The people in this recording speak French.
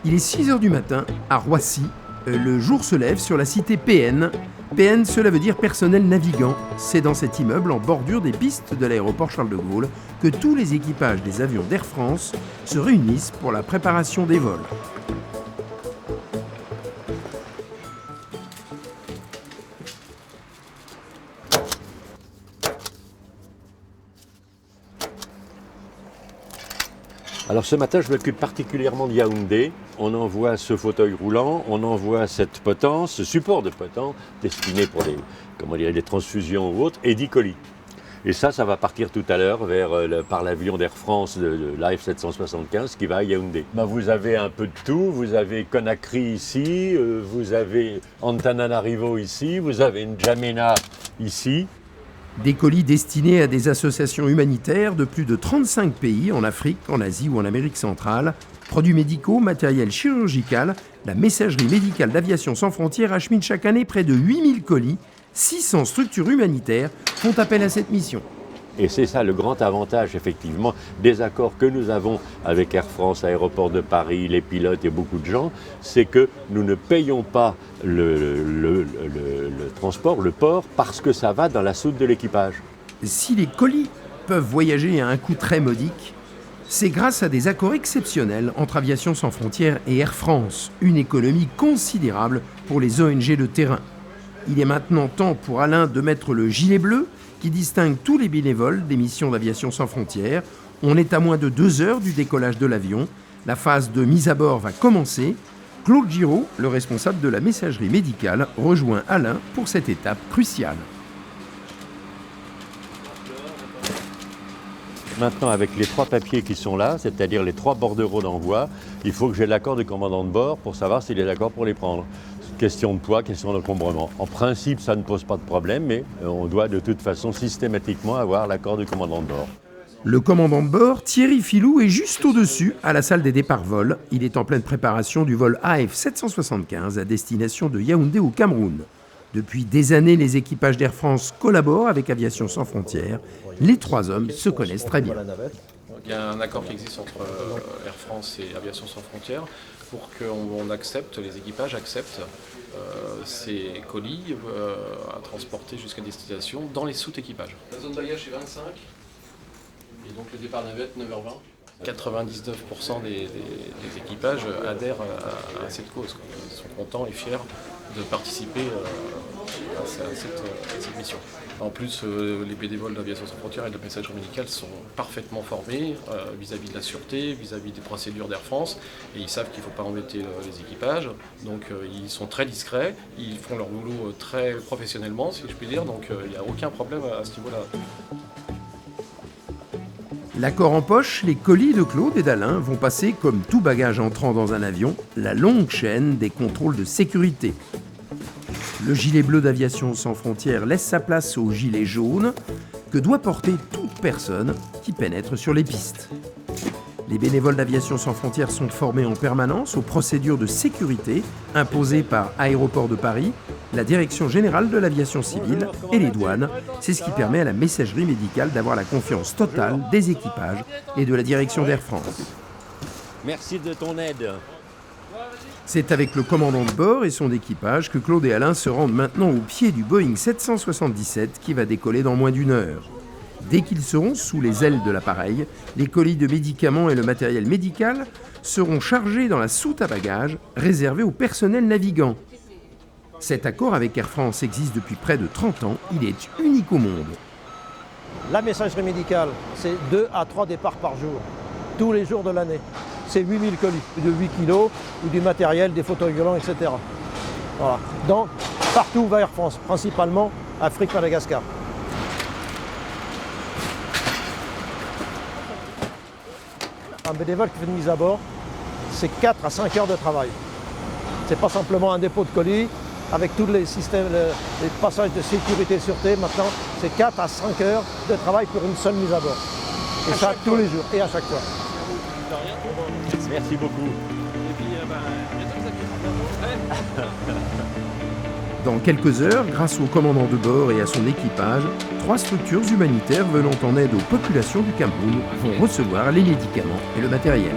Il est 6 h du matin à Roissy. Le jour se lève sur la cité PN. PN, cela veut dire personnel navigant. C'est dans cet immeuble, en bordure des pistes de l'aéroport Charles de Gaulle, que tous les équipages des avions d'Air France se réunissent pour la préparation des vols. Alors ce matin, je m'occupe particulièrement de Yaoundé. On envoie ce fauteuil roulant, on envoie cette potence, ce support de potence destiné pour les transfusions ou autres, et 10 colis. Et ça va partir tout à l'heure par l'avion d'Air France de l'AF 775 qui va à Yaoundé. Vous avez un peu de tout, vous avez Conakry ici, vous avez Antananarivo ici, vous avez N'Djamena ici. Des colis destinés à des associations humanitaires de plus de 35 pays en Afrique, en Asie ou en Amérique centrale. Produits médicaux, matériel chirurgical, la messagerie médicale d'Aviation sans frontières achemine chaque année près de 8000 colis. 600 structures humanitaires font appel à cette mission. Et c'est ça le grand avantage, effectivement, des accords que nous avons avec Air France, Aéroport de Paris, les pilotes et beaucoup de gens, c'est que nous ne payons pas le transport, le port, parce que ça va dans la soute de l'équipage. Si les colis peuvent voyager à un coût très modique, c'est grâce à des accords exceptionnels entre Aviation sans frontières et Air France, une économie considérable pour les ONG de terrain. Il est maintenant temps pour Alain de mettre le gilet bleu qui distingue tous les bénévoles des missions d'Aviation sans frontières. On est à moins de 2 heures du décollage de l'avion. La phase de mise à bord va commencer. Claude Giraud, le responsable de la messagerie médicale, rejoint Alain pour cette étape cruciale. Maintenant, avec les 3 papiers qui sont là, c'est-à-dire les 3 bordereaux d'envoi, il faut que j'ai l'accord du commandant de bord pour savoir s'il est d'accord pour les prendre. Question de poids, question d'encombrement. En principe, ça ne pose pas de problème, mais on doit de toute façon systématiquement avoir l'accord du commandant de bord. Le commandant de bord, Thierry Filou, est juste au-dessus, à la salle des départs vols. Il est en pleine préparation du vol AF 775 à destination de Yaoundé au Cameroun. Depuis des années, les équipages d'Air France collaborent avec Aviation sans frontières. Les 3 hommes se connaissent très bien. Il y a un accord qui existe entre Air France et Aviation sans frontières pour qu'on accepte, les équipages acceptent ces colis à transporter jusqu'à destination dans les soutes équipages. La zone bagage est 25 et donc le départ navette 9h20. 99% des équipages adhèrent à cette cause. Ils sont contents et fiers de participer à cette mission. En plus, les bénévoles d'Aviation sans frontières et de la messagerie médicale sont parfaitement formés vis-à-vis de la sûreté, vis-à-vis des procédures d'Air France, et ils savent qu'il ne faut pas embêter les équipages. Donc ils sont très discrets, ils font leur boulot très professionnellement, si je puis dire, donc il n'y a aucun problème à ce niveau-là. L'accord en poche, les colis de Claude et d'Alain vont passer, comme tout bagage entrant dans un avion, la longue chaîne des contrôles de sécurité. Le gilet bleu d'Aviation sans frontières laisse sa place au gilet jaune que doit porter toute personne qui pénètre sur les pistes. Les bénévoles d'Aviation sans frontières sont formés en permanence aux procédures de sécurité imposées par Aéroport de Paris, la Direction générale de l'aviation civile et les douanes. C'est ce qui permet à la messagerie médicale d'avoir la confiance totale des équipages et de la direction d'Air France. Merci de ton aide. C'est avec le commandant de bord et son équipage que Claude et Alain se rendent maintenant au pied du Boeing 777 qui va décoller dans moins d'1 heure. Dès qu'ils seront sous les ailes de l'appareil, les colis de médicaments et le matériel médical seront chargés dans la soute à bagages réservée au personnel navigant. Cet accord avec Air France existe depuis près de 30 ans, il est unique au monde. La messagerie médicale, c'est 2 à 3 départs par jour, tous les jours de l'année. C'est 8000 colis, de 8 kilos, ou du matériel, des fauteuils volants, etc. Voilà. Donc, partout où va Air France, principalement Afrique, Madagascar. Un bénévole qui fait une mise à bord, c'est 4 à 5 heures de travail. C'est pas simplement un dépôt de colis, avec tous les systèmes, les passages de sécurité et sûreté, maintenant, c'est 4 à 5 heures de travail pour une seule mise à bord. Et ça, tous les jours, et à chaque fois. Merci beaucoup. Dans quelques heures, grâce au commandant de bord et à son équipage, 3 structures humanitaires venant en aide aux populations du Cameroun vont recevoir les médicaments et le matériel.